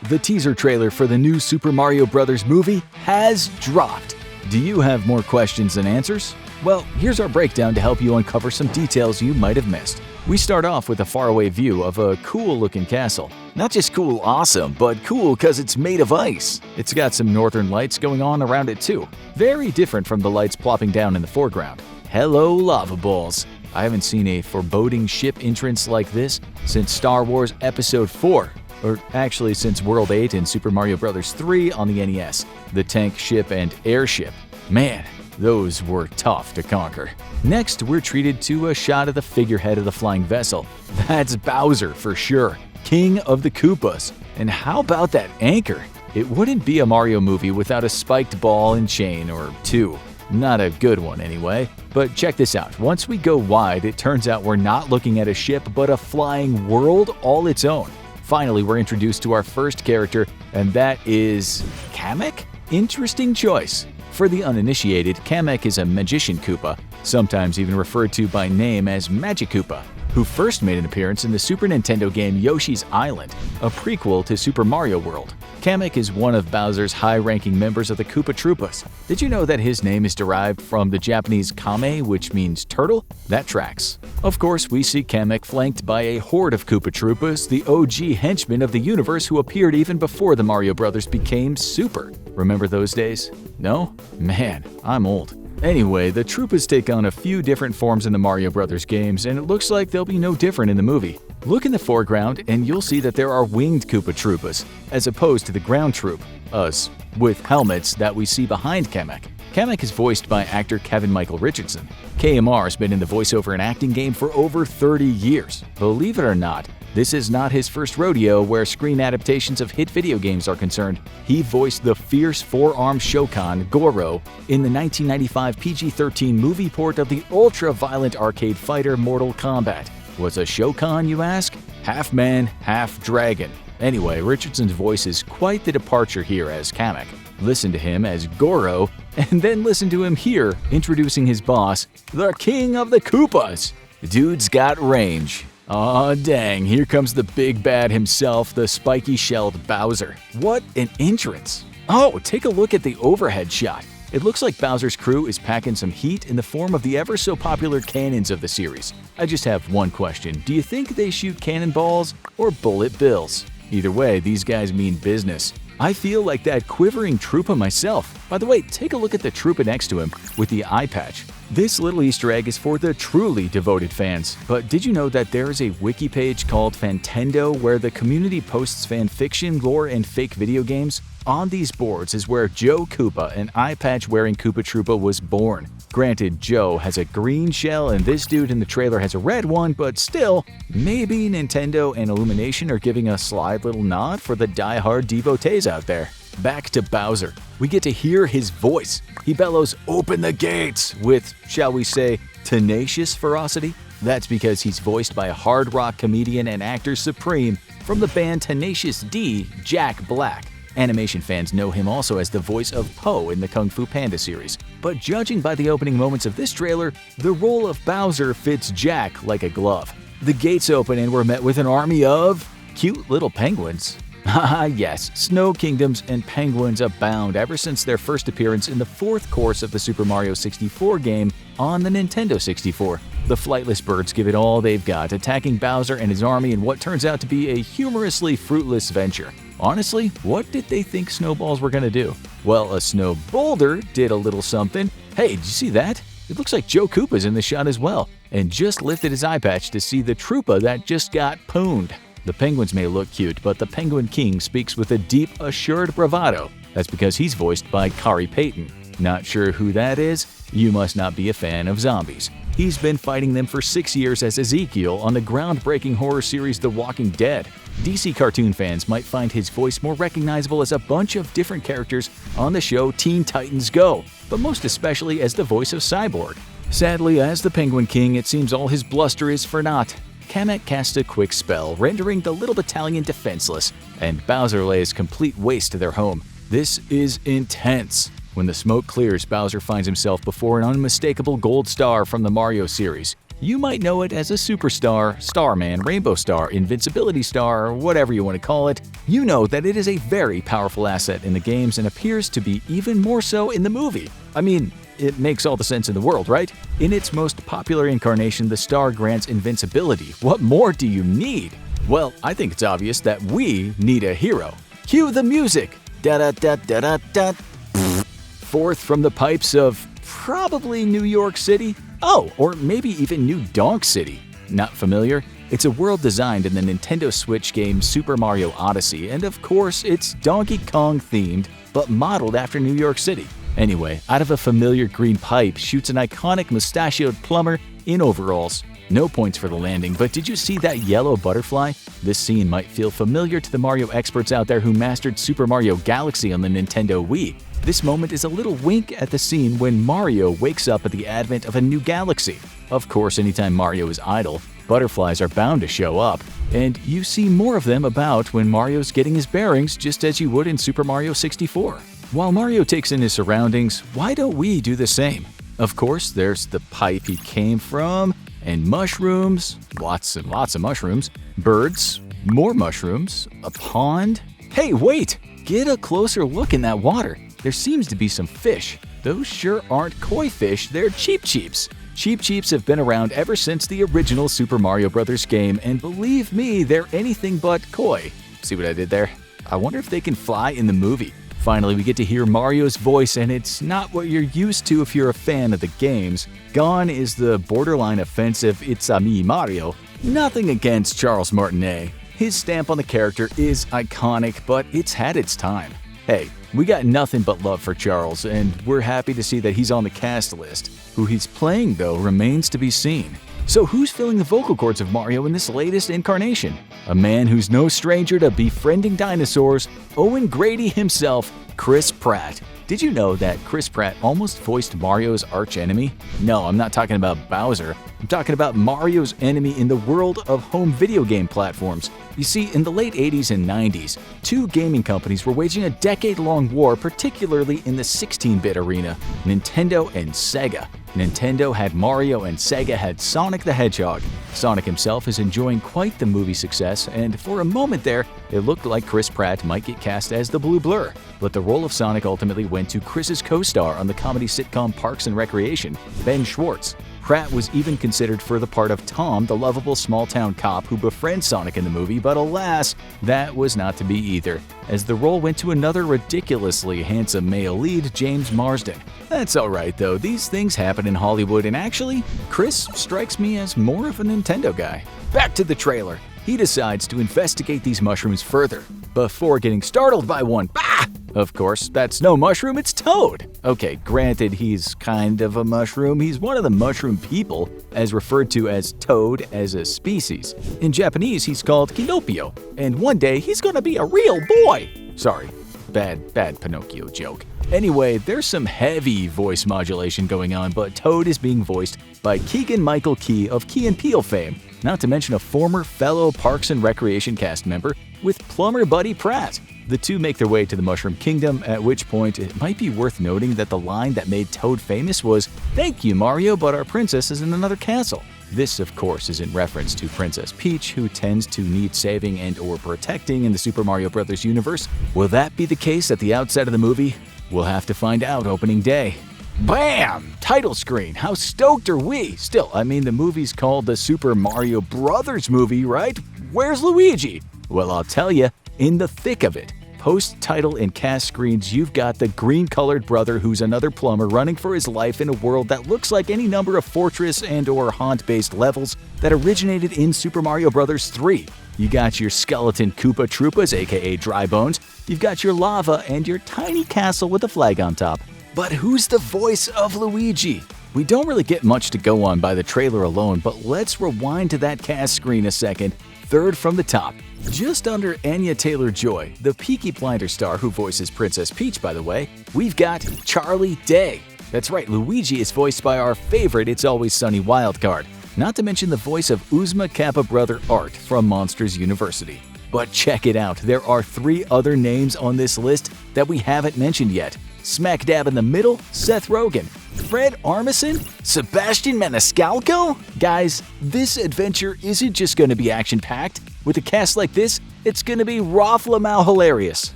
the teaser trailer for the new Super Mario Bros. Movie has dropped. Do you have more questions than answers? Well, here's our breakdown to help you uncover some details you might have missed. We start off with a faraway view of a cool-looking castle. Not just cool awesome, but cool because it's made of ice. It's got some northern lights going on around it too. Very different from the lights plopping down in the foreground. Hello, lava balls. I haven't seen a foreboding ship entrance like this since Star Wars Episode 4. Or actually since World 8 and Super Mario Bros. 3 on the NES. The tank ship and airship. Man, those were tough to conquer. Next, we're treated to a shot of the figurehead of the flying vessel. That's Bowser for sure, King of the Koopas. And how about that anchor? It wouldn't be a Mario movie without a spiked ball and chain or two. Not a good one anyway. But check this out, once we go wide, it turns out we're not looking at a ship but a flying world all its own. Finally, we're introduced to our first character, and that is Kamek? Interesting choice. For the uninitiated, Kamek is a magician Koopa, sometimes even referred to by name as Magic Koopa, who first made an appearance in the Super Nintendo game Yoshi's Island, a prequel to Super Mario World. Kamek is one of Bowser's high-ranking members of the Koopa Troopas. Did you know that his name is derived from the Japanese kame, which means turtle? That tracks. Of course, we see Kamek flanked by a horde of Koopa Troopas, the OG henchmen of the universe who appeared even before the Mario Brothers became Super. Remember those days? No? Man, I'm old. Anyway, the Troopas take on a few different forms in the Mario Bros. Games, and it looks like they'll be no different in the movie. Look in the foreground, and you'll see that there are winged Koopa Troopas, as opposed to the ground troop, us, with helmets that we see behind Kamek. Kamek is voiced by actor Kevin Michael Richardson. KMR has been in the voiceover and acting game for over 30 years. Believe it or not, this is not his first rodeo where screen adaptations of hit video games are concerned. He voiced the fierce four-armed Shokan, Goro, in the 1995 PG-13 movie port of the ultra-violent arcade fighter Mortal Kombat. Was a Shokan, you ask? Half man, half dragon. Anyway, Richardson's voice is quite the departure here as Kamek. Listen to him as Goro, and then listen to him here introducing his boss, the King of the Koopas. Dude's got range. Aw dang, here comes the big bad himself, the spiky-shelled Bowser. What an entrance! Oh, take a look at the overhead shot. It looks like Bowser's crew is packing some heat in the form of the ever-so-popular cannons of the series. I just have one question. Do you think they shoot cannonballs or bullet bills? Either way, these guys mean business. I feel like that quivering Troopa myself. By the way, take a look at the Troopa next to him with the eye patch. This little Easter egg is for the truly devoted fans. But did you know that there is a wiki page called Fantendo where the community posts fan fiction, lore, and fake video games? On these boards is where Joe Koopa, an eye patch-wearing Koopa Troopa, was born. Granted, Joe has a green shell and this dude in the trailer has a red one, but still, maybe Nintendo and Illumination are giving a sly little nod for the die-hard devotees out there. Back to Bowser. We get to hear his voice. He bellows, "Open the gates!" with, shall we say, tenacious ferocity. That's because he's voiced by a hard rock comedian and actor supreme from the band Tenacious D, Jack Black. Animation fans know him also as the voice of Po in the Kung Fu Panda series. But judging by the opening moments of this trailer, the role of Bowser fits Jack like a glove. The gates open and we're met with an army of cute little penguins. Haha, yes, snow kingdoms and penguins abound ever since their first appearance in the fourth course of the Super Mario 64 game on the Nintendo 64. The flightless birds give it all they've got, attacking Bowser and his army in what turns out to be a humorously fruitless venture. Honestly, what did they think snowballs were gonna do? Well, a snow boulder did a little something. Hey, did you see that? It looks like Joe Koopa's in the shot as well, and just lifted his eye patch to see the Troopa that just got pooned. The penguins may look cute, but the Penguin King speaks with a deep, assured bravado. That's because he's voiced by Khary Payton. Not sure who that is? You must not be a fan of zombies. He's been fighting them for 6 years as Ezekiel on the groundbreaking horror series The Walking Dead. DC cartoon fans might find his voice more recognizable as a bunch of different characters on the show Teen Titans Go, but most especially as the voice of Cyborg. Sadly, as the Penguin King, it seems all his bluster is for naught. Kamek casts a quick spell, rendering the little battalion defenseless, and Bowser lays complete waste to their home. This is intense. When the smoke clears, Bowser finds himself before an unmistakable gold star from the Mario series. You might know it as a superstar, Starman, Rainbow Star, Invincibility Star, or whatever you want to call it. You know that it is a very powerful asset in the games and appears to be even more so in the movie. I mean, it makes all the sense in the world, right? In its most popular incarnation, the star grants invincibility. What more do you need? Well, I think it's obvious that we need a hero. Cue the music! Da-da-da-da-da-da. Forth from the pipes of probably New York City? Oh, or maybe even New Donk City. Not familiar? It's a world designed in the Nintendo Switch game Super Mario Odyssey, and of course, it's Donkey Kong themed, but modeled after New York City. Anyway, out of a familiar green pipe shoots an iconic mustachioed plumber in overalls. No points for the landing, but did you see that yellow butterfly? This scene might feel familiar to the Mario experts out there who mastered Super Mario Galaxy on the Nintendo Wii. This moment is a little wink at the scene when Mario wakes up at the advent of a new galaxy. Of course, anytime Mario is idle, butterflies are bound to show up, and you see more of them about when Mario's getting his bearings, just as you would in Super Mario 64. While Mario takes in his surroundings, why don't we do the same? Of course, there's the pipe he came from, and mushrooms, lots and lots of mushrooms, birds, more mushrooms, a pond. Hey, wait! Get a closer look in that water. There seems to be some fish. Those sure aren't koi fish, they're Cheep Cheeps. Cheep Cheeps have been around ever since the original Super Mario Bros. Game, and believe me, they're anything but koi. See what I did there? I wonder if they can fly in the movie. Finally, we get to hear Mario's voice, and it's not what you're used to if you're a fan of the games. Gone is the borderline offensive "It's-a me, Mario." Nothing against Charles Martinet. His stamp on the character is iconic, but it's had its time. Hey, we got nothing but love for Charles, and we're happy to see that he's on the cast list. Who he's playing, though, remains to be seen. So who's filling the vocal cords of Mario in this latest incarnation? A man who's no stranger to befriending dinosaurs, Owen Grady himself, Chris Pratt. Did you know that Chris Pratt almost voiced Mario's archenemy? No, I'm not talking about Bowser. I'm talking about Mario's enemy in the world of home video game platforms. You see, in the late 80s and 90s, two gaming companies were waging a decade-long war, particularly in the 16-bit arena, Nintendo and Sega. Nintendo had Mario and Sega had Sonic the Hedgehog. Sonic himself is enjoying quite the movie success, and for a moment there, it looked like Chris Pratt might get cast as the Blue Blur. But the role of Sonic ultimately went to Chris's co-star on the comedy sitcom Parks and Recreation, Ben Schwartz. Pratt was even considered for the part of Tom, the lovable small-town cop who befriends Sonic in the movie, but alas, that was not to be either, as the role went to another ridiculously handsome male lead, James Marsden. That's alright though, these things happen in Hollywood, and actually, Chris strikes me as more of a Nintendo guy. Back to the trailer. He decides to investigate these mushrooms further, before getting startled by one. Bah! Of course, that's no mushroom, it's Toad. Okay, granted he's kind of a mushroom, he's one of the mushroom people, as referred to as Toad as a species. In Japanese, he's called Kinopio, and one day he's gonna be a real boy. Sorry, bad Pinocchio joke. Anyway, there's some heavy voice modulation going on, but Toad is being voiced by Keegan-Michael Key of Key & Peele fame, not to mention a former fellow Parks and Recreation cast member with plumber Buddy Pratt. The two make their way to the Mushroom Kingdom, at which point it might be worth noting that the line that made Toad famous was, "Thank you, Mario, but our princess is in another castle." This, of course, is in reference to Princess Peach, who tends to need saving and/or protecting in the Super Mario Bros. Universe. Will that be the case at the outset of the movie? We'll have to find out opening day. Bam! Title screen. How stoked are we? Still, I mean, the movie's called the Super Mario Brothers movie, right? Where's Luigi? Well, I'll tell you, in the thick of it. Post-title and cast screens, you've got the green-colored brother who's another plumber running for his life in a world that looks like any number of fortress and/or haunt-based levels that originated in Super Mario Bros. 3. You got your skeleton Koopa Troopas, aka Dry Bones. You've got your lava and your tiny castle with a flag on top. But who's the voice of Luigi? We don't really get much to go on by the trailer alone, but let's rewind to that cast screen a second. Third from the top. Just under Anya Taylor-Joy, the Peaky Blinders star who voices Princess Peach, by the way, we've got Charlie Day. That's right, Luigi is voiced by our favorite It's Always Sunny wildcard, not to mention the voice of Uzma Kappa brother Art from Monsters University. But check it out, there are 3 other names on this list that we haven't mentioned yet. Smack dab in the middle, Seth Rogen. Fred Armisen? Sebastian Maniscalco? Guys, this adventure isn't just going to be action-packed. With a cast like this, it's going to be Rafflemal hilarious.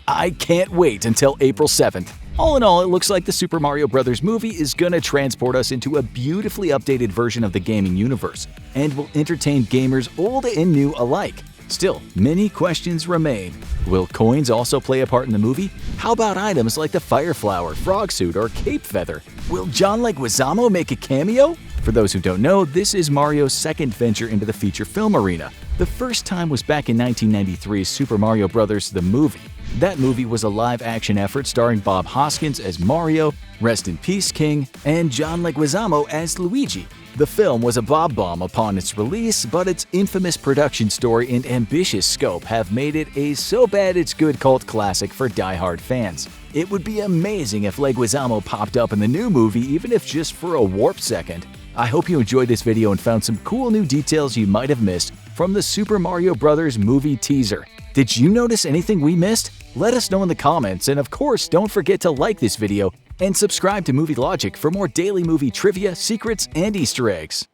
I can't wait until April 7th. All in all, it looks like the Super Mario Bros. Movie is going to transport us into a beautifully updated version of the gaming universe and will entertain gamers old and new alike. Still, many questions remain. Will coins also play a part in the movie? How about items like the Fire Flower, Frog Suit, or Cape Feather? Will John Leguizamo make a cameo? For those who don't know, this is Mario's second venture into the feature film arena. The first time was back in 1993's Super Mario Bros. The Movie. That movie was a live-action effort starring Bob Hoskins as Mario, Rest in Peace King, and John Leguizamo as Luigi. The film was a bomb upon its release, but its infamous production story and ambitious scope have made it a so-bad-it's-good cult classic for die-hard fans. It would be amazing if Leguizamo popped up in the new movie, even if just for a warp second. I hope you enjoyed this video and found some cool new details you might have missed from the Super Mario Bros. Movie teaser. Did you notice anything we missed? Let us know in the comments, and of course, don't forget to like this video and subscribe to Movie Logic for more daily movie trivia, secrets, and Easter eggs.